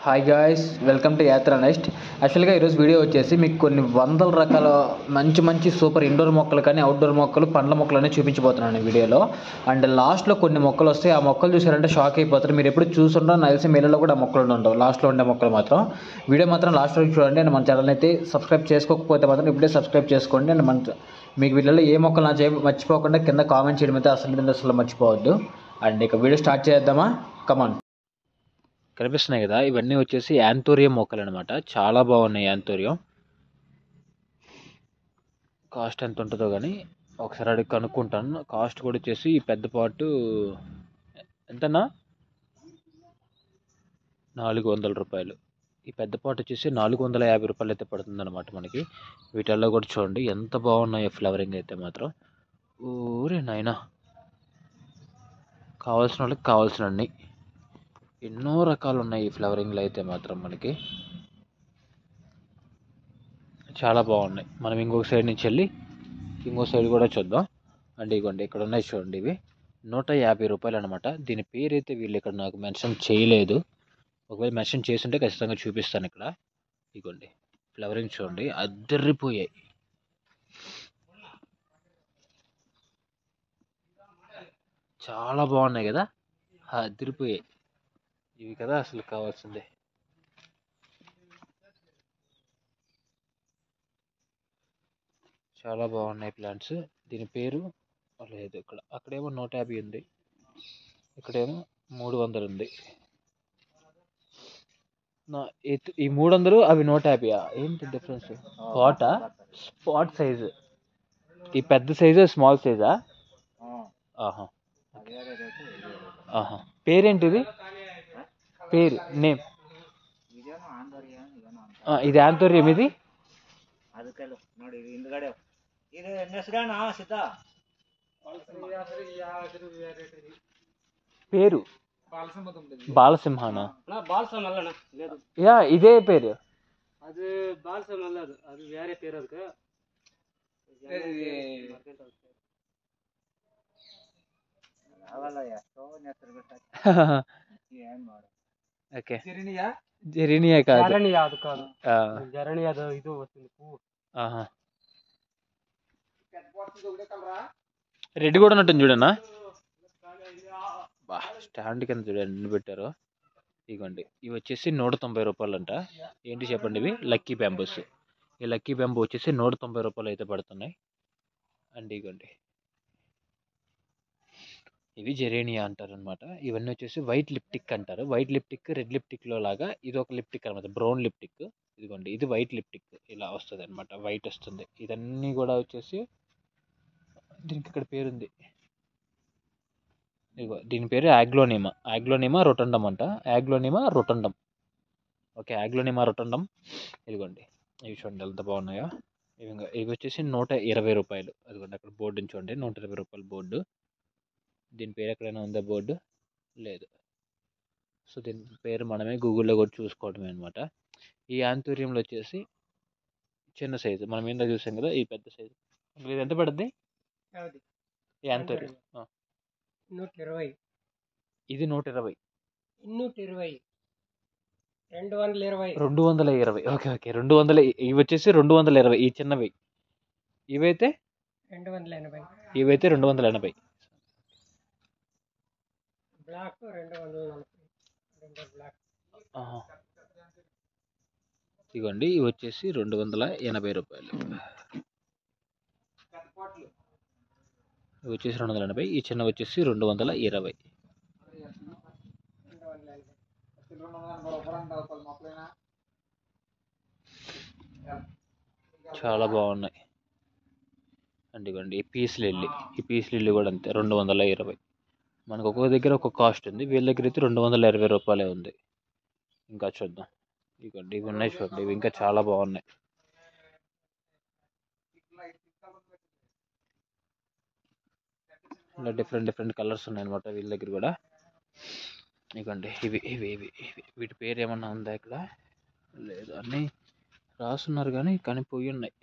Hi guys, welcome to యాత్ర next. యాక్చువల్గా ఈరోజు వీడియో వచ్చేసి మీకు కొన్ని వందల రకాల మంచి మంచి సూపర్ ఇండోర్ మొక్కలు కానీ అవుట్డోర్ మొక్కలు పండ్ల మొక్కలు అనేవి చూపించబోతున్నాను ఈ వీడియోలో. అండ్ లాస్ట్లో కొన్ని మొక్కలు వస్తాయి. ఆ మొక్కలు చూసారంటే షాక్ అయిపోతారు. మీరు ఎప్పుడు చూసుంటారో నాకు తెలిసి మేలలో కూడా ఆ మొక్కలు ఉండవు. లాస్ట్లో ఉండే మొక్కలు మాత్రం వీడియో మాత్రం లాస్ట్ వరకు చూడండి. అండ్ మన ఛానల్ అయితే సబ్స్క్రైబ్ చేసుకోకపోతే మాత్రం ఇప్పుడే సబ్స్క్రైబ్ చేసుకోండి. అండ్ మన మీకు వీటిలో ఏ మొక్కలు నా మర్చిపోకుండా కింద కామెంట్ చేయడం అయితే అసలు మర్చిపోవద్దు. అండ్ ఇక వీడియో స్టార్ట్ చేద్దామా? కమాన్. కనిపిస్తున్నాయి కదా, ఇవన్నీ వచ్చేసి యాంథోరియం మొక్కలు అనమాట. చాలా బాగున్నాయి యాంథోరియం. కాస్ట్ ఎంత ఉంటుందో కానీ ఒకసారి అడిగి కనుక్కుంటాను. కాస్ట్ కూడా వచ్చేసి ఈ పెద్ద పాటు ఎంతన్నా 400 రూపాయలు. ఈ పెద్ద పాటు వచ్చేసి 450 రూపాయలు అయితే పడుతుంది అనమాట మనకి. వీటిల్లో కూడా చూడండి ఎంత బాగున్నాయో ఫ్లవరింగ్ అయితే మాత్రం. ఊరే నాయనా, కావాల్సిన వాళ్ళకి కావాల్సినన్ని ఎన్నో రకాలు ఉన్నాయి ఈ ఫ్లవరింగ్లో అయితే మాత్రం మనకి. చాలా బాగున్నాయి. మనం ఇంకొక సైడ్ నుంచి వెళ్ళి ఇంకో సైడ్ కూడా చూద్దాం. అంటే ఇవ్వండి, ఇక్కడ ఉన్నాయి చూడండి. ఇవి 150 రూపాయలు అనమాట. దీని పేరు అయితే వీళ్ళు ఇక్కడ నాకు మెన్షన్ చేయలేదు. ఒకవేళ మెన్షన్ చేస్తుంటే ఖచ్చితంగా చూపిస్తాను ఇక్కడ. ఇవ్వండి, ఫ్లవరింగ్ చూడండి, అద్దరిపోయాయి. చాలా బాగున్నాయి కదా, అద్దరిపోయాయి. ఇవి కదా అసలు కావాల్సిందే. చాలా బాగున్నాయి ప్లాంట్స్. దీని పేరు లేదు ఇక్కడ. అక్కడేమో 150 ఉంది, ఇక్కడేమో 300 ఉంది. ఈ 300 అవి 150. ఏంటి డిఫరెన్స్? Spot size. ఈ పెద్ద సైజు స్మాల్ సైజా? ఆహా ఆహా. పేరేంటిది? పేరు నేమ్? ఇది యాంథోరియం. ఇది పేరు బాలసింహానా? యా, ఇదే పేరు. ಅದು ಬಾಲ್ಸಮ್ ಅಲ್ಲ, ಅದು ಬೇರೆ ಪೇರು. ಅದಕ್ಕೆ ఓకే, జెరీనియా కాదు. జరణియా అది కాదు. జరణియా అది ఇది వస్తుంది పువ్వు. రెడ్ కూడా ఉన్నట్టుంది చూడన్నా. స్టాండ్ కింద చూడండి ఎన్ని పెట్టారో. ఇదిగోండి, ఇవి వచ్చేసి 190 రూపాయలు అంట. ఏంటి చెప్పండి? ఇవి లక్కీ బ్యాంబూస్. ఈ లక్కీ బ్యాంబూ వచ్చేసి 190 రూపాయలు అయితే పడుతున్నాయి. అండ్ ఇదిగోండి, ఇవి జెరేనియా అంటారు అనమాట. ఇవన్నీ వచ్చేసి వైట్ లిప్టిక్ అంటారు. వైట్ లిప్టిక్ రెడ్ లిప్టిక్లో లాగా ఇది ఒక లిప్టిక్ అనమాట, బ్రౌన్ లిప్టిక్. ఇదిగోండి, ఇది వైట్ లిప్టిక్. ఇలా వస్తుంది అనమాట, వైట్ వస్తుంది. ఇదన్నీ కూడా వచ్చేసి దీనికి ఇక్కడ పేరుంది. ఇదిగో దీని పేరు యాగ్లోనిమా రొటండమ్ అంట. యాగ్లోనిమా రొటండమ్. ఓకే, యాగ్లోనిమా రొటండమ్. ఇదిగోండి, ఇవి చూడండి ఎంత బాగున్నాయో. ఇవి వచ్చేసి 120 రూపాయలు. అదిగోండి అక్కడ బోర్డు చూడండి, 120 రూపాయల బోర్డు. దీని పేరు ఎక్కడైనా ఉందా? బోర్డు లేదు. సో దీని పేరు మనమే గూగుల్లో కూడా చూసుకోవడమే అనమాట. ఈ యాంథోరియంలో వచ్చేసి చిన్న సైజు మనం ఏంటో చూసాం కదా, ఈ పెద్ద సైజు. ఇది ఎంత పడుద్ది? యాంథోరియం 120. ఇది 120. 220. 220. 220. Okay okay, 200. ఇవి వచ్చేసి 220 ఈ చిన్నవి. ఇవైతే 280. ఇవైతే 280. బ్లాక్ 240. బ్లాక్. ఇదిగోండి, ఇవి వచ్చేసి 280 రూపాయలు. ఇవి వచ్చేసి 280. ఈ చిన్న వచ్చేసి 220. చాలా బాగున్నాయి. అండ్ ఇవ్వండి, ఈ పీస్ లిల్లీ కూడా అంతే, 220. మనకు ఒక్కొక్క దగ్గర ఒక్కొక్క కాస్ట్ ఉంది. వీళ్ళ దగ్గర అయితే 220 రూపాయలే ఉంది. ఇంకా చూద్దాం. ఇవ్వండి, ఇవి ఉన్నాయి చూడండి, ఇవి ఇంకా చాలా బాగున్నాయి. ఇలా డిఫరెంట్ కలర్స్ ఉన్నాయి అనమాట వీళ్ళ దగ్గర కూడా. ఇవ్వండి, ఇవి ఇవి ఇవి ఇవి వీటి పేరు ఏమన్నా ఉందా ఇక్కడ? లేదు, అన్నీ రాసున్నారు కానీ పోయి ఉన్నాయి.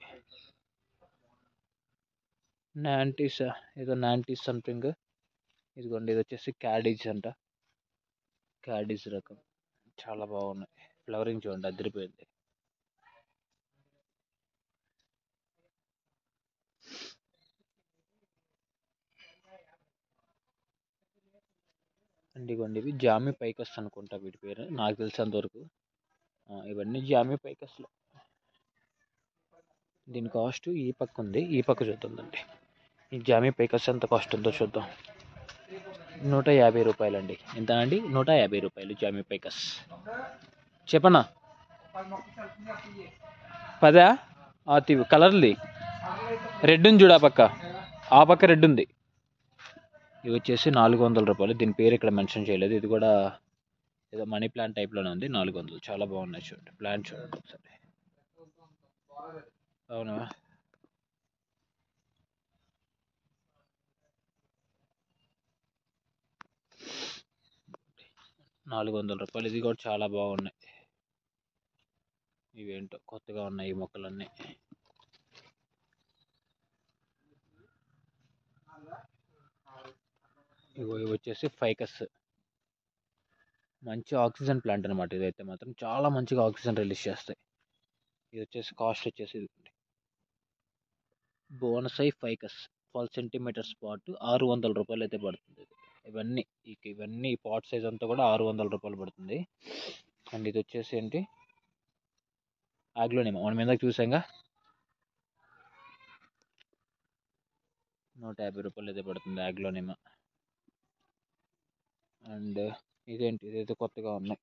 నాంటీసా, ఏదో నాంటీస్ సంథింగ్. ఇదిగోండి, ఇది వచ్చేసి క్యాడీస్ అంట. క్యాడీస్ రకం. చాలా బాగున్నాయి. ఫ్లవరింగ్ చూడండి అదిరిపోయింది. అండ్ ఇవ్వండి ఇవి జామీ పైకస్ అనుకుంటా వీటి పేరు, నాకు తెలిసినంత వరకు. ఇవన్నీ జామీ పైకస్లు. దీని కాస్ట్ ఈ పక్క ఉంది, ఈ పక్క చూద్దామండి. ఈ జామీ పైకస్ ఎంత కాస్ట్ ఉందో చూద్దాం. 150 రూపాయలండి. ఎంత అండి? 150 రూపాయలు జామీ పైకస్. చెప్పనా? 10 తీవు కలర్ది రెడ్ ఉంది చూడు, ఆ పక్క రెడ్ ఉంది. ఇవి వచ్చేసి 400 రూపాయలు. దీని పేరు ఇక్కడ మెన్షన్ చేయలేదు. ఇది కూడా ఏదో మనీ ప్లాంట్ టైప్లోనే ఉంది. 400. చాలా బాగున్నాయి చూడండి. ప్లాంట్ చూడండి ఒకసారి. అవునా? 400 రూపాయలు. ఇది కూడా చాలా బాగున్నాయి. ఇవేంటో కొత్తగా ఉన్నాయి ఈ మొక్కలన్నీ. ఇవి వచ్చేసి ఫైకస్. మంచి ఆక్సిజన్ ప్లాంట్ అనమాట. ఇదైతే మాత్రం చాలా మంచిగా ఆక్సిజన్ రిలీజ్ చేస్తాయి. ఇది వచ్చేసి కాస్ట్ వచ్చేసి బోనసై ఫైకస్ 12 సెంటీమీటర్ స్పాట్ 600 రూపాయలు అయితే పడుతుంది. ఇవన్నీ పాట్ సైజ్ అంతా కూడా 600 రూపాయలు పడుతుంది. అండ్ ఇది వచ్చేసి ఏంటి, ఆగ్లోనిమా. మనం ఇందాక చూసాంగా, 150 రూపాయలు అయితే పడుతుంది ఆగ్లోనిమా. అండ్ ఇదేంటి, ఇదైతే కొత్తగా ఉన్నాయి.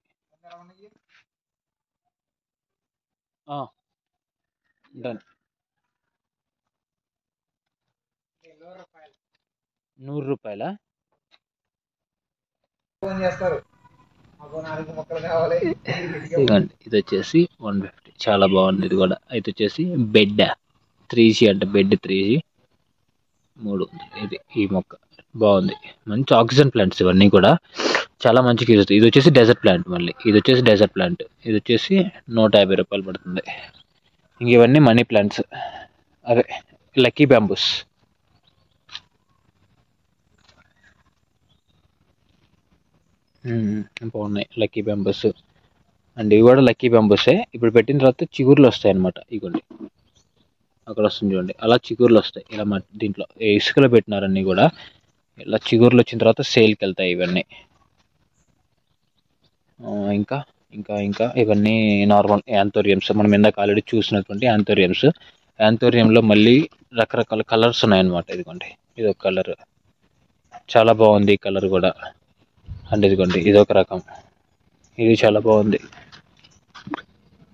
డన్. 100 రూపాయలా? ఇది వచ్చేసి 150. చాలా బాగుంది ఇది కూడా. ఇది వచ్చేసి బెడ్ 3G అంట. Bed 3G 300. ఇది ఈ మొక్క బాగుంది. మంచి ఆక్సిజన్ ప్లాంట్స్ ఇవన్నీ కూడా చాలా మంచిగా ఇస్తుంది. ఇది వచ్చేసి డెజర్ట్ ప్లాంట్. మళ్ళీ ఇది వచ్చేసి డెజర్ట్ ప్లాంట్. ఇది వచ్చేసి 150 రూపాయలు పడుతుంది. ఇంక ఇవన్నీ మనీ ప్లాంట్స్. అదే లక్కీ బ్యాంబూస్. బాగున్నాయి లక్కీ బ్యాంబూస్. అండ్ ఇవి కూడా లక్కీ బ్యాంబూసే. ఇప్పుడు పెట్టిన తర్వాత చిగుర్లు వస్తాయి అనమాట. ఇగోండి అక్కడ వస్తుంది చూడండి, అలా చిగుర్లు వస్తాయి. ఇలా దీంట్లో ఇసుకలో పెట్టినారన్నీ కూడా. ఇలా చిగుర్లు వచ్చిన తర్వాత సేల్కి వెళ్తాయి ఇవన్నీ. ఇంకా ఇంకా ఇంకా ఇవన్నీ నార్మల్ యాంథోరియంస్. మనం ఇందాక ఆల్రెడీ చూసినటువంటి యాంథోరియంస్. యాంథోరియంలో మళ్ళీ రకరకాల కలర్స్ ఉన్నాయన్నమాట. ఇదిగోండి ఇదొక కలర్, చాలా బాగుంది ఈ కలర్ కూడా. అండ్ ఇదిగోండి ఇదొక రకం, ఇది చాలా బాగుంది.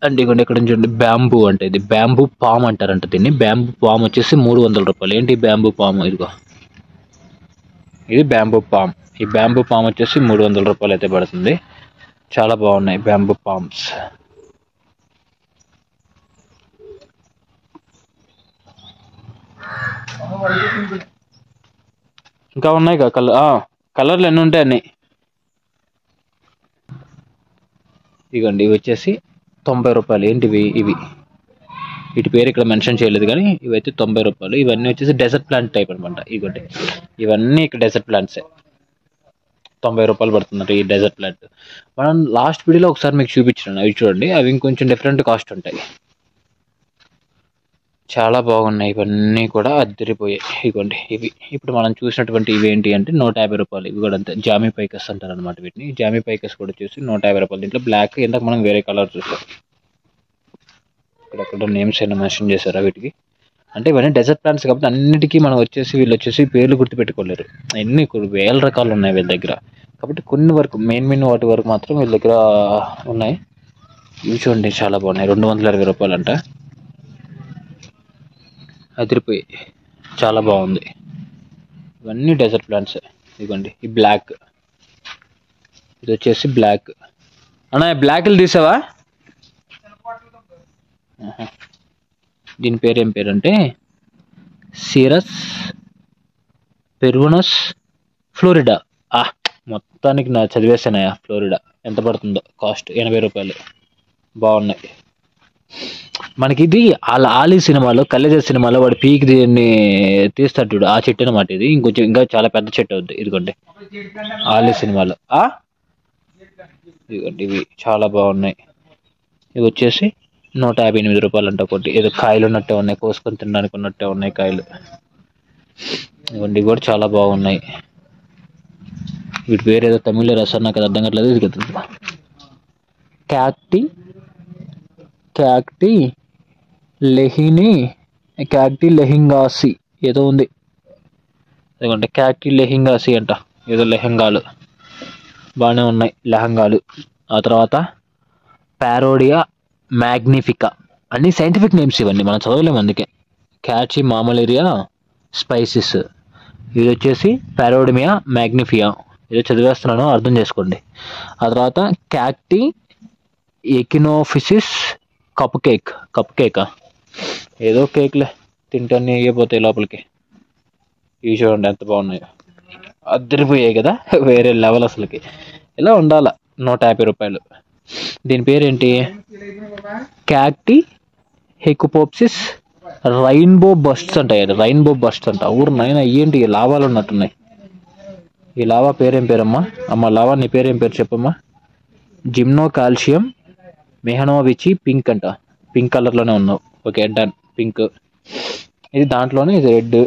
అండ్ ఇదిగోండి ఇక్కడ చూడండి బ్యాంబూ అంటే, ఇది బ్యాంబూ పామ్ అంటారంట దీన్ని. బ్యాంబూ పామ్ వచ్చేసి 300 రూపాయలు. ఏంటి బ్యాంబూ పామ్? ఇదిగో ఇది బ్యాంబూ పామ్. ఈ బ్యాంబూ పామ్ వచ్చేసి 300 రూపాయలు అయితే పడుతుంది. చాలా బాగున్నాయి బ్యాంబూ పామ్స్. ఇంకా ఉన్నాయి కలర్లు ఎన్ని ఉంటాయి అన్ని. ఇదిగోండి ఇవి వచ్చేసి 90 రూపాయలు. ఏంటివి? ఇవి వీటి పేరు ఇక్కడ మెన్షన్ చేయలేదు కానీ ఇవైతే 90 రూపాయలు. ఇవన్నీ వచ్చేసి డెజర్ట్ ప్లాంట్ టైప్ అనమాట. ఇదిగోండి ఇవన్నీ ఇక్కడ డెజర్ట్ ప్లాంట్సే. 90 రూపాయలు పడుతున్నారు ఈ డెజర్ట్ ప్లాంట్. మనం లాస్ట్ వీడియోలో ఒకసారి మీకు చూపించాను, అవి చూడండి. అవి ఇంకొంచెం డిఫరెంట్ కాస్ట్ ఉంటాయి. చాలా బాగున్నాయి ఇవన్నీ కూడా, అద్దరిపోయాయి. ఇదిగోండి ఇవి ఇప్పుడు మనం చూసినటువంటి ఇవి ఏంటి అంటే 150 రూపాయలు. ఇవి కూడా అంతే, జామీ పైకస్ అంటారు అనమాట వీటిని. జామీ పైకస్ కూడా వచ్చేసి 150 రూపాయలు. దీంట్లో బ్లాక్, ఇందాక మనం వేరే కలర్ చూసాం. ఇక్కడ నేమ్స్ అయినా మెన్షన్ చేశారా వీటికి? అంటే ఇవన్నీ డెజర్ట్ ప్లాంట్స్ కాబట్టి అన్నిటికీ మనం వచ్చేసి వీళ్ళు వచ్చేసి పేర్లు గుర్తుపెట్టుకోలేరు. ఎన్ని వేల రకాలు ఉన్నాయి వీళ్ళ దగ్గర. కాబట్టి కొన్ని వరకు మెయిన్ వాటి వరకు మాత్రం వీళ్ళ దగ్గర ఉన్నాయి. ఇవి చూడండి చాలా బాగున్నాయి. 220 రూపాయలు అంట. అదిరిపోయి చాలా బాగుంది. ఇవన్నీ డెజర్ట్ ప్లాంట్స్. ఇదిగోండి ఈ బ్లాక్, ఇది వచ్చేసి బ్లాక్. అన్నా బ్లాక్లు తీసావా? దీని పేరు ఏం పేరు అంటే సిరస్ పెరునస్ ఫ్లోరిడా. మొత్తానికి నా చదివేసానయా. ఫ్లోరిడా ఎంత పడుతుందో కాస్ట్ 80 రూపాయలు. బాగున్నాయి. మనకి ఇది ఆలీ సినిమాలో, కలేజర్ సినిమాలో వాడు పీక్ దీన్ని తీస్తాడు చూడు, ఆ చెట్టు అనమాట ఇది. ఇంకా చాలా పెద్ద చెట్టు అవుద్ది. ఇదిగోండి ఆలీ సినిమాలో ఇదిగోండి ఇవి చాలా బాగున్నాయి. ఇవి వచ్చేసి 158 రూపాయలు అంట ఒకటి. ఏదో కాయలు ఉన్నట్టే ఉన్నాయి, కోసుకొని తినడానికి ఉన్నట్టే ఉన్నాయి కాయలు. ఇవన్నీ కూడా చాలా బాగున్నాయి. వీటి పేరు ఏదో తమిళ్లో రాశారు, నాకు అది అర్థం కావట్లేదు. ఇది కదా క్యాక్టి లెహింగాసి ఏదో ఉంది. ఎందుకంటే క్యాక్టి లెహింగాసి అంట, ఏదో లెహంగాలు బాగానే ఉన్నాయి లెహంగాలు. ఆ తర్వాత పారోడియా మ్యాగ్నిఫికా, అన్ని సైంటిఫిక్ నేమ్స్ ఇవన్నీ మనం చదవలేము, అందుకే. క్యాచి మామలేరియా స్పైసెస్, ఇది వచ్చేసి పారోడిమియా మ్యాగ్నిఫియా, ఏదో చదివేస్తున్నాను అర్థం చేసుకోండి. ఆ తర్వాత క్యాక్టి ఎకినోఫిసిస్ కప్ కేకా, ఏదో కేక్లే, తింటాన్ని అయిపోతాయి లోపలికి. ఇవి చూడండి ఎంత బాగున్నాయో, అద్దరిపోయాయి కదా, వేరే లెవెల్ అసలుకి. ఇలా ఉండాల. 150 రూపాయలు. దీని పేరేంటి? క్యాక్టి హెకుపోప్సిస్ రెయిన్బో బస్ట్స్ అంట. రెయిన్బో బస్ట్ అంట. ఊరు నాయన, ఏంటి లావాలు ఉన్నట్టున్నాయి. ఈ లావా పేరేం పేరమ్మా? లావా నీ పేరేం పేరు చెప్పమ్మా? జిమ్నో కాల్షియం మెహనోవిచి పింక్ అంట. పింక్ కలర్లోనే ఉన్నావు. Okay done, pink. ఇది దాంట్లోనే, ఇది రెడ్.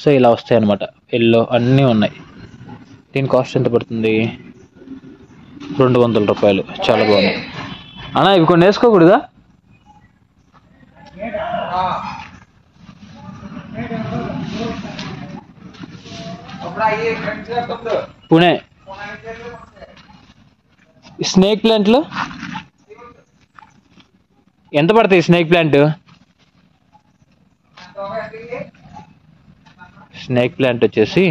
సో ఇలా వస్తాయి అన్నమాట. ఎల్లో అన్నీ ఉన్నాయి. దీని కాస్ట్ ఎంత పడుతుంది? 200 రూపాయలు. చాలా బాగున్నాయి అన్న. ఇవి కొన్ని వేసుకోకూడదా? పుణే స్నేక్ ప్లాంట్లు ఎంత పడతాయి? స్నేక్ ప్లాంట్ వచ్చేసి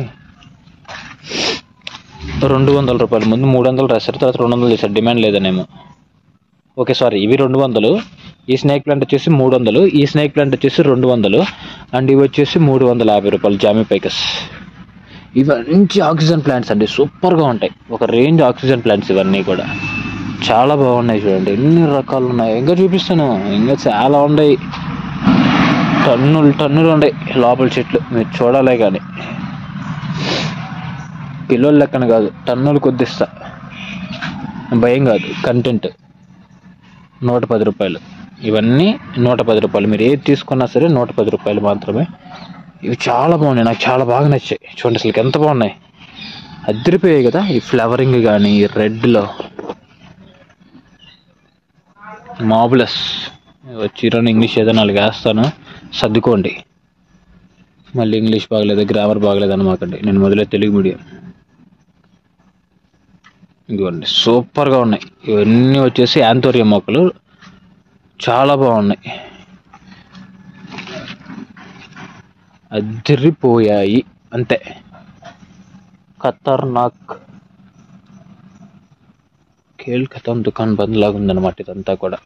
200 రూపాయలు. ముందు 300 రాశారు, తర్వాత 200 చేశారు. డిమాండ్ లేదనేమో. ఓకే సారీ, ఇవి 200. ఈ స్నేక్ ప్లాంట్ వచ్చేసి 300. ఈ స్నేక్ ప్లాంట్ వచ్చేసి 200. అండ్ ఇవి వచ్చేసి 350 రూపాయలు. జామీ పైకస్. ఇవి మంచి ఆక్సిజన్ ప్లాంట్స్ అండి, సూపర్గా ఉంటాయి. ఒక రేంజ్ ఆక్సిజన్ ప్లాంట్స్ ఇవన్నీ కూడా చాలా బాగున్నాయి. చూడండి ఎన్ని రకాలు ఉన్నాయి. ఇంకా చూపిస్తాను, ఇంకా చాలా ఉన్నాయి. టన్నులు ఉన్నాయి లోపల చెట్లు, మీరు చూడాలే కానీ. కిలోల లెక్కన కాదు, టన్నులు కొద్దిస్తా, భయం కాదు. కంటెంట్ 110 రూపాయలు. ఇవన్నీ 110 రూపాయలు. మీరు ఏది తీసుకున్నా సరే 110 రూపాయలు మాత్రమే. ఇవి చాలా బాగున్నాయి, నాకు చాలా బాగా నచ్చాయి. చూడండి అసలు ఎంత బాగున్నాయి, అదిరిపోయాయి కదా. ఈ ఫ్లవరింగ్ కానీ రెడ్లో మాబులస్. వచ్చిరని ఇంగ్లీష్ ఏదో 4 వేస్తాను, సర్దుకోండి. మళ్ళీ ఇంగ్లీష్ బాగలేదు, గ్రామర్ బాగలేదు అనమాకండి. నేను మొదలే తెలుగు మీడియం. ఇదిగోండి సూపర్గా ఉన్నాయి. ఇవన్నీ వచ్చేసి యాంథోరియం మొక్కలు, చాలా బాగున్నాయి, అదిరిపోయాయి అంతే. ఖతర్నాక్ ఖేల్ ఖతం దుకాన్ బంద్ లాగా ఉందన్నమాట ఇదంతా కూడా.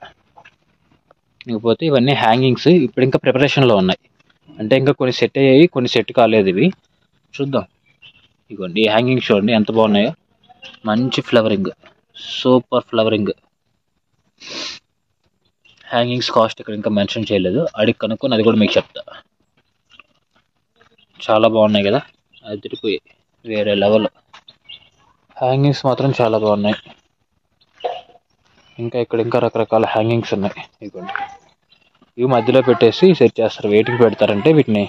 ఇకపోతే ఇవన్నీ హ్యాంగింగ్స్. ఇప్పుడు ఇంకా ప్రిపరేషన్లో ఉన్నాయి, అంటే ఇంకా కొన్ని సెట్ అయ్యాయి, కొన్ని సెట్ కాలేదు. ఇవి చూద్దాం. ఇదిగోండి ఈ హ్యాంగింగ్స్ చూడండి ఎంత బాగున్నాయో. మంచి flowering, super flowering. Hangings cost ఇక్కడ ఇంకా మెన్షన్ చేయలేదు, అడిగి కనుక్కొని అది కూడా మీకు చెప్తా. చాలా బాగున్నాయి కదా, అదిరిపోయి వేరే లెవెల్. హ్యాంగింగ్స్ మాత్రం చాలా బాగున్నాయి. ఇక్కడ ఇంకా రకరకాల హ్యాంగింగ్స్ ఉన్నాయి. ఇదిగోండి ఇవి మధ్యలో పెట్టేసి సెట్ చేస్తారు. వేటికి పెడతారంటే వీటిని,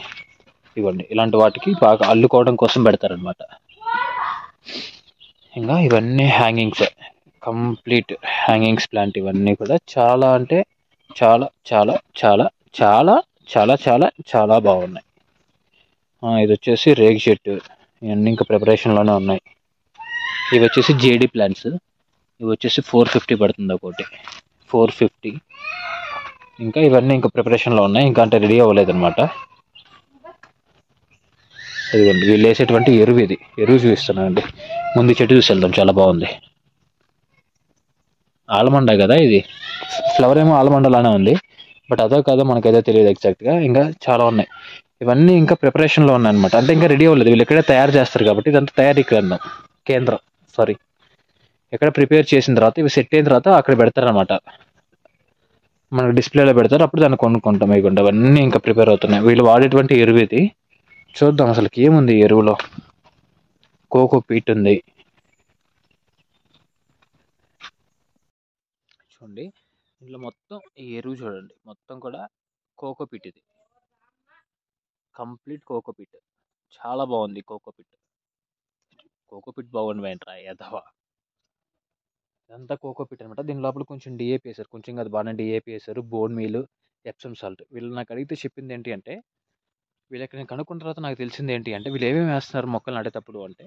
ఇవ్వండి ఇలాంటి వాటికి బాగా అల్లుకోవడం కోసం పెడతారనమాట. ఇంకా ఇవన్నీ హ్యాంగింగ్స్, కంప్లీట్ హ్యాంగింగ్స్ ప్లాంట్. ఇవన్నీ కూడా చాలా అంటే చాలా చాలా చాలా చాలా చాలా చాలా చాలా బాగున్నాయి. ఇది వచ్చేసి రేగి చెట్టు. ఇవన్నీ ఇంకా ప్రిపరేషన్లోనే ఉన్నాయి. ఇవి వచ్చేసి జేడీ ప్లాంట్స్. ఇవి వచ్చేసి 450 పడుతుంది ఒకటి, 450. ఇంకా ఇవన్నీ ఇంకా ప్రిపరేషన్లో ఉన్నాయి, ఇంకా అంటే రెడీ అవ్వలేదు అనమాట. ఇదిగోండి వీళ్ళు వేసేటువంటి ఎరువు. ఇది ఎరువు చూపిస్తున్నానండి. ముందు చెట్టు చూసి వెళ్దాం, చాలా బాగుంది. ఆల్మండ కదా ఇది, ఫ్లవర్ ఏమో ఆల్మండలానే ఉంది, బట్ అదో కాదో మనకైతే తెలియదు ఎగ్జాక్ట్గా. ఇంకా చాలా ఉన్నాయి. ఇవన్నీ ఇంకా ప్రిపరేషన్లో ఉన్నాయన్నమాట, అంటే ఇంకా రెడీ అవ్వలేదు. వీళ్ళు ఎక్కడే తయారు చేస్తారు కాబట్టి ఇదంతా తయారీ కేంద్రం ఎక్కడ ప్రిపేర్ చేసిన తర్వాత ఇవి సెట్ అయిన తర్వాత అక్కడ పెడతారనమాట. మనకు డిస్ప్లేలో పెడతారు, అప్పుడు దాన్ని కొనుక్కుంటాం. ఇవ్వండి అవన్నీ ఇంకా ప్రిపేర్ అవుతున్నాయి. వీళ్ళు వాడేటువంటి ఎరువు ఇది. చూద్దాం అసలుకి ఏముంది ఎరువులో. కోకో పీట్ ఉంది, చూడండి ఇందులో మొత్తం ఈ ఎరువు చూడండి, మొత్తం కూడా కోకోపిట్. ఇది కంప్లీట్ కోకోపిట్. చాలా బాగుంది కోకోపిట్. కోకోపిట్ బాగుంది వెంట్రా ఎదవా. ఇదంతా కోకోపిట్ అనమాట. దీని లోపల కొంచెం డిఏపి వేశారు, కొంచెం కాదు బాగానే డిఏపి వేశారు, బోన్ మీల్, ఎప్సమ్ సాల్ట్. వీళ్ళు నాకు అడిగితే చెప్పింది ఏంటి అంటే, వీళ్ళకి నేను కనుక్కున్న తర్వాత నాకు తెలిసింది ఏంటి అంటే, వీళ్ళు ఏమేమి వేస్తున్నారు మొక్కలు నాటేటప్పుడు అంటే,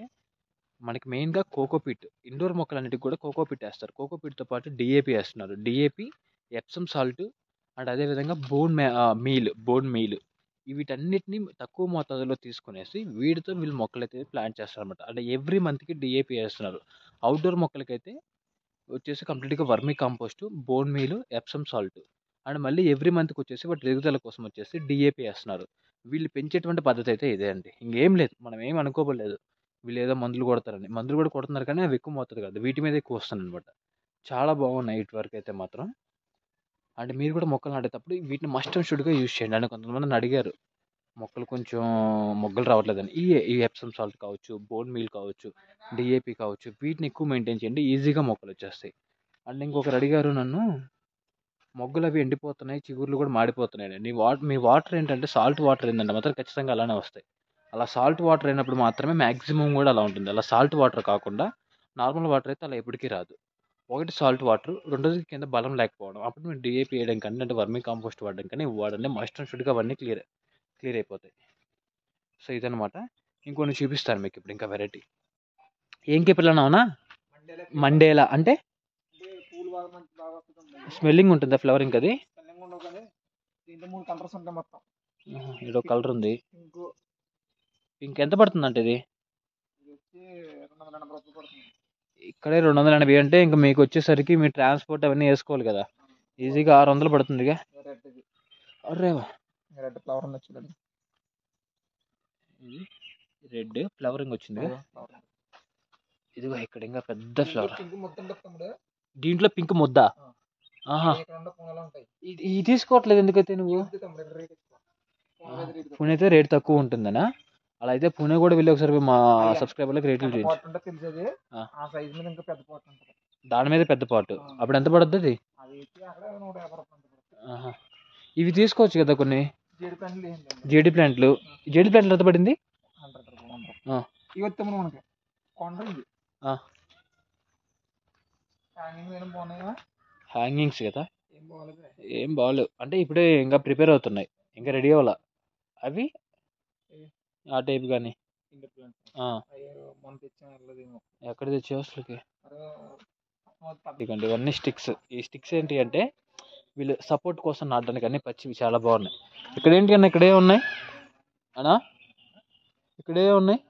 మనకి మెయిన్గా కోకోపిట్. ఇండోర్ మొక్కలన్నిటికి కూడా కోకోపిట్ వేస్తారు. కోకోపిట్తో పాటు డిఏపి వేస్తున్నారు. డిఏపి, ఎప్సమ్ సాల్ట్ అండ్ అదేవిధంగా బోన్ మీల్ వీటన్నిటిని తక్కువ మోతాదులో తీసుకునేసి వీటితో వీళ్ళు మొక్కలైతే ప్లాంట్ చేస్తారు అనమాట. అంటే ఎవ్రీ మంత్కి డిఏపి వేస్తున్నారు. అవుట్డోర్ మొక్కలకైతే వచ్చేసి కంప్లీట్గా vermi compost, bone meal, Epsom salt and మళ్ళీ ఎవ్రీ మంత్కి వచ్చేసి వాటి ఎదుగుదల కోసం వచ్చేసి డిఏపి వేస్తున్నారు. వీళ్ళు పెంచేటువంటి పద్ధతి అయితే ఇదే అండి, ఇంకేం లేదు. మనం ఏం అనుకోబడలేదు వీళ్ళు ఏదో మందులు కొడతారని. మందులు కూడా కొడుతున్నారు కానీ అవి ఎక్కువ మోతాదు కాదు, వీటి మీద ఎక్కువ వస్తుంది అనమాట. చాలా బాగున్నాయి ఇటు వరకు అయితే మాత్రం. అంటే మీరు కూడా మొక్కలు నాటేటప్పుడు వీటిని మస్ట్ అండ్ షుడ్గా యూజ్ చేయండి. అంటే కొంతమంది అడిగారు మొక్కలు కొంచెం మొగ్గలు రావట్లేదని. ఈ ఎప్సమ్ సాల్ట్ కావచ్చు, బోన్ మీల్ కావచ్చు, డిఏపి కావచ్చు, వీటిని ఎక్కువ మెయింటైన్ చేయండి, ఈజీగా మొక్కలు వచ్చేస్తాయి. అండ్ ఇంకొకరు అడిగారు నన్ను, మొగ్గలు అవి ఎండిపోతున్నాయి, చిగుర్లు కూడా మాడిపోతున్నాయి. మీ వాటర్ ఏంటంటే సాల్ట్ వాటర్ ఏంటంటే మాత్రం ఖచ్చితంగా అలానే వస్తాయి. అలా సాల్ట్ వాటర్ అయినప్పుడు మాత్రమే మ్యాక్సిమం కూడా అలా ఉంటుంది. అలా సాల్ట్ వాటర్ కాకుండా నార్మల్ వాటర్ అయితే అలా ఎప్పటికీ రాదు. ఒకటి సాల్ట్ వాటర్, రెండోది కింద బలం లేకపోవడం. అప్పుడు మీరు డిఏపి వేయడం కానీ అంటే వర్మీ కాంపోస్ట్ వాడడం కానీ వాడండి, మస్ట్ అండ్ షుడ్గా అవన్నీ క్లియర్ అయిపోతాయి. సో ఇదనమాట. ఇంకొన్ని చూపిస్తాను మీకు ఇప్పుడు ఇంకా వెరైటీ. ఏం కేపిల్లా అవునా? మండేలా అంటే స్మెల్లింగ్ ఉంటుందా ఫ్లవరింగ్? అది ఇదో కలర్ ఉంది. పింక్ ఎంత పడుతుంది అంటే ఇది? ఇక్కడే 280 అంటే ఇంకా మీకు వచ్చేసరికి మీ ట్రాన్స్పోర్ట్ అవన్నీ వేసుకోవాలి కదా, ఈజీగా 600 పడుతుందిగా. అరే రెడ్ ఫ్లవరింగ్ వచ్చింది, రెడ్ ఫ్లవరింగ్ వచ్చింది. ఇదిగో ఇక్కడ ఇంకా పెద్ద ఫ్లవర్. దీంట్లో పింక్ ముద్ద. ఆహా, ఇది తీసుకోవట్లేదు ఎందుకైతే నువ్వు? పుణె అయితే రేట్ తక్కువ ఉంటుందనా? అలా అయితే పుణె కూడా వెళ్ళి ఒకసారి మా సబ్స్క్రైబర్లకు రేట్లు చూపించు. దాని మీద పెద్ద పాటు అప్పుడు ఎంత పడుతుంది అది? ఇవి తీసుకోవచ్చు కదా కొన్ని జేడి ప్లాంట్లు. జేడి ప్లాంట్లు ఎంత పడింది? హ్యాంగింగ్స్ కదా, ఏం బాగాలేవు. అంటే ఇప్పుడే ఇంకా ప్రిపేర్ అవుతున్నాయి, ఇంకా రెడీ అవ్వాల అవి ఆ టైప్ కానీ. ఎక్కడ తెచ్చావు అసలుకి? ఇదిగోండి ఇవన్నీ స్టిక్స్. ఈ స్టిక్స్ ఏంటి అంటే వీళ్ళు సపోర్ట్ కోసం నాటడానికి అన్ని పచ్చివి చాలా బాగున్నాయి. ఇక్కడ ఏంటి అన్న, ఇక్కడే ఉన్నాయి అనా, ఇక్కడే ఉన్నాయి.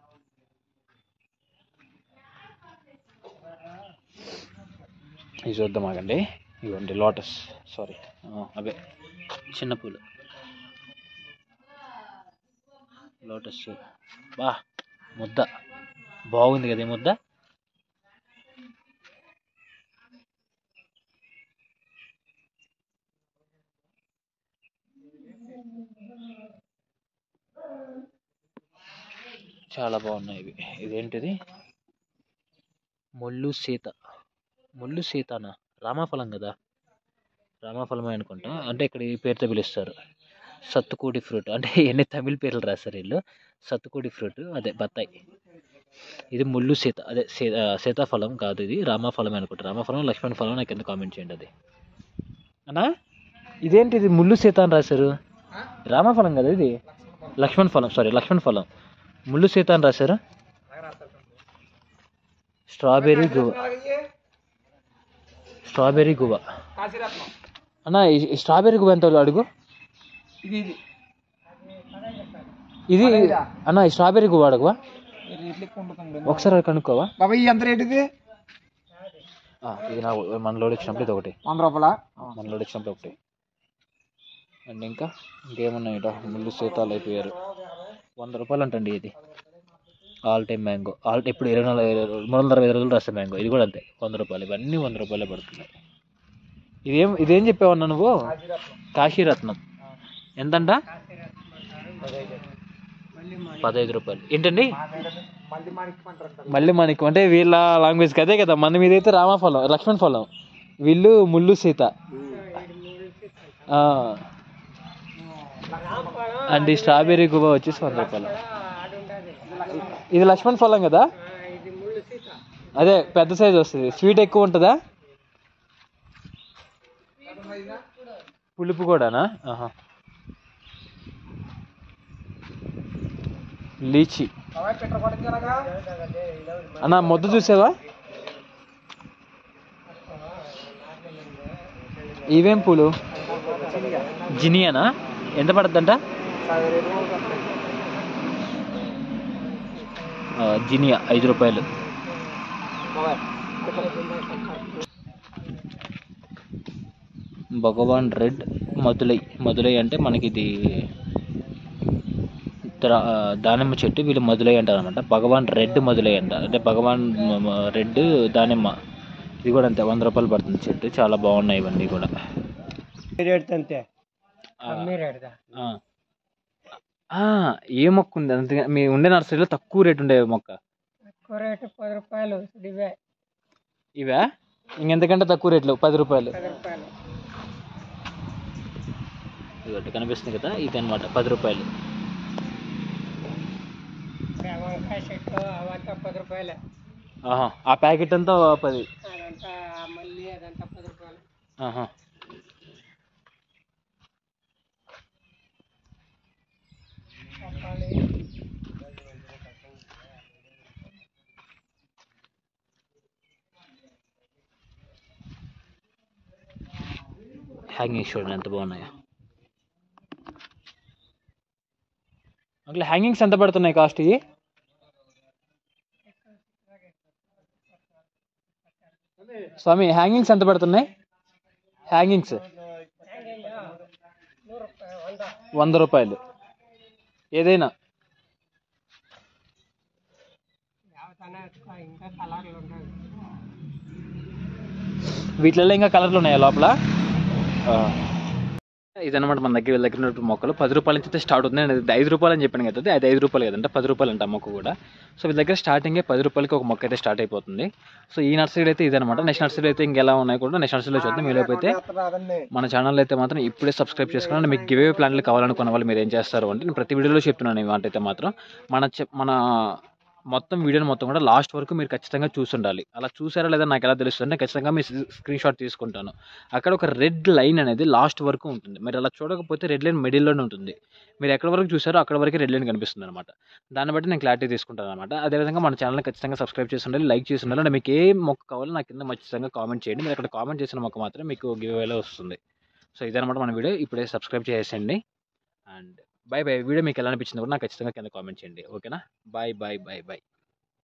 ఇది చూద్దాం ఆగండి. ఇవ్వండి లోటస్, సారీ అవే చిన్న పూలు లోటస్. బా ముద్ద బాగుంది కదా ఈ ముద్ద. చాలా బాగున్నాయి ఇవి. ఇదేంటిది? ముళ్ళు సీతనా? రామాఫలం కదా, రామాఫలమే అనుకుంటా. అంటే ఇక్కడ ఈ పేరుతో పిలుస్తారు, సత్తుకూడి ఫ్రూట్. అంటే ఎన్ని తమిళ పేర్లు రాస్తారు వీళ్ళు. సత్తుకూడి ఫ్రూట్ అదే బత్తాయి. ఇది ముళ్ళు సీత, అదే సీతాఫలం కాదు, ఇది రామాఫలం అనుకుంటా. రామాఫలం, లక్ష్మణ ఫలం, నాకు ఎందుకు కామెంట్ చేయండి అది అన్నా. ఇదేంటి ఇది ముళ్ళు సీత అని రాశారు? రామాఫలం కదా ఇది, లక్ష్మణ ఫలం, సారీ లక్ష్మణ ఫలం. ముళ్ళు సీత అని రాశారు. స్ట్రాబెర్రీ గువ్వ అన్నా. ఈ స్ట్రాబెర్రీ గువ్వ ఎంత అడుగు? ఇది అన్న ఈ స్ట్రాబెర్రీ గువ్వ అడుగువా ఒకసారి కనుక్కోవా బాబాయ్, ఎంత రేట్ ఇది? ఇది నా మన లోడ్ వచ్చినప్పుడు ఇది ఒకటి 100 రూపాయల, మన లోడ్ వచ్చినప్పుడు ఒకటి. అండ్ ఇంకేమున్నాయి? ముళ్ళు సీతాలు అయిపోయారు. 100 రూపాయలు అంటండి ఇది. ఆల్ టైమ్ మ్యాంగో, ఇప్పుడు 360 రోజులు రాసే మ్యాంగో, ఇది కూడా అంతే 100 రూపాయలు. ఇవన్నీ 100 రూపాయలే పడుతున్నాయి. ఇదేం చెప్పావన్నా నువ్వు? కాశీరత్నం ఎంతంట? 15 రూపాయలు. ఏంటండి మళ్ళీ మాణిక్యం అంటే వీళ్ళ లాంగ్వేజ్కి అదే కదా. మన మీద అయితే రామాఫలం, లక్ష్మణ ఫలం. వీళ్ళు ముళ్ళు సీత. అండ్ ఈ స్ట్రాబెర్రీ గువ్వ వచ్చేసి 100 రూపాయలు. ఇది లక్ష్మణ్ ఫలం కదా, అదే పెద్ద సైజ్ వస్తుంది. స్వీట్ ఎక్కువ ఉంటుందా? పులుపు కూడానా? లీచి అన్న మొద్దు చూసావా? ఇవేం పూలు? జినియానా? ఎంత పడుతుందంట? జినియా 5 రూపాయలు. భగవాన్ రెడ్ మధులై అంటే మనకి ఇది దానిమ్మ చెట్టు. వీళ్ళు మధులై అంటారు అనమాట. భగవాన్ రెడ్ మధులై అంటారు, అంటే భగవాన్ రెడ్ దానిమ్మ. ఇది కూడా అంతే 100 రూపాయలు పడుతుంది చెట్టు. చాలా బాగున్నాయి ఇవన్నీ కూడా. ఏ మొక్క ఉంది అంతే మీ ఉండే నర్సరీలో? తక్కువ రేటు ఉండే మొక్క? తక్కువ రేటు 10 రూపాయలు. ఇవే ఇంకెంతకంటే తక్కువ రేట్లు 10 రూపాయలు. ఇదొకటి కనిపిస్తుంది కదా, ఇది అనమాట 10 రూపాయలు. వంకాయ చెట్టు అవంతా 10 రూపాయలు. ఆ ప్యాకెట్ అంతా 10. అదంతా మళ్ళీ అదంతా 10 రూపాయలు. హ్యాంగింగ్స్ చూడండి ఎంత బాగున్నాయో. అట్లా హ్యాంగింగ్స్ ఎంత పడుతున్నాయి కాస్ట్? ఇవి స్వామి హ్యాంగింగ్స్ ఎంత పడుతున్నాయి? హ్యాంగింగ్స్ 100 రూపాయలు ఏదైనా. వీటిలలో ఇంకా కలర్లు ఉన్నాయా లోపల? ఇదనమాట మన దగ్గర ఉన్న మొక్కలు. 10 రూపాయల నుంచి అయితే స్టార్ట్ అవుతుంది. నేను 5 రూపాయలు అని చెప్పాను కదా, అది 5 రూపాయలు కదంటే 10 రూపాయలు అంట మొక్క కూడా. సో వీళ్ళ దగ్గర స్టార్టింగే 10 రూపాయలకి ఒక మొక్క అయితే స్టార్ట్ అయిపోతుంది. సో ఈ నర్సరీలో అయితే ఇదనమాట. నెక్స్ట్ నర్సరీలో అయితే ఇంకెలా ఉన్నాయి కూడా నెక్స్ట్ నర్సరీలో చూద్దాం. మీలోపు అయితే మన ఛానల్ అయితే మాత్రం ఇప్పుడే సబ్స్క్రైబ్ చేసుకున్నాను. మీకు గివ్ అవే ప్లాన్లు కావాలనుకున్న వాళ్ళు మీరు ఏం చేస్తారు అంటే, నేను ప్రతి వీడియోలో చెప్తున్నాను ఈ మాట అయితే మాత్రం. మన మొత్తం వీడియోని మొత్తం కూడా లాస్ట్ వరకు మీరు ఖచ్చితంగా చూసుండాలి. అలా చూసారా లేదా నాకు ఎలా తెలుస్తుంది, ఖచ్చితంగా మీ స్క్రీన్ షాట్ తీసుకుంటాను. అక్కడ ఒక రెడ్ లైన్ అనేది లాస్ట్ వరకు ఉంటుంది. మీరు అలా చూడకపోతే రెడ్ లైన్ మిడిల్లోనే ఉంటుంది. మీరు ఎక్కడి వరకు చూసారో అక్కడ వరకు రెడ్ లైన్ కనిపిస్తుంది అనమాట. దాన్ని బట్టి నేను క్లారిటీ తీసుకుంటాను అనమాట. అదేవిధంగా మన ఛానల్ని ఖచ్చితంగా సబ్స్క్రైబ్ చేసి ఉండాలి, లైక్ చేసి ఉండాలి. అంటే మీకు ఏ మొక్క కావాలో నాకు కింద ఖచ్చితంగా కామెంట్ చేయండి. మీరు అక్కడ కామెంట్ చేసిన మొక్క మాత్రం మీకు గివ్ అవేలో వస్తుంది. సో ఇదనమాట మన వీడియో. ఇప్పుడే సబ్స్క్రైబ్ చేసేయండి. And bye. వీడియో మీకు ఎలా అనిపించింది కూడా నాకు ఖచ్చితంగా కింద కామెంట్ చేయండి. ఓకేనా? బాయ్.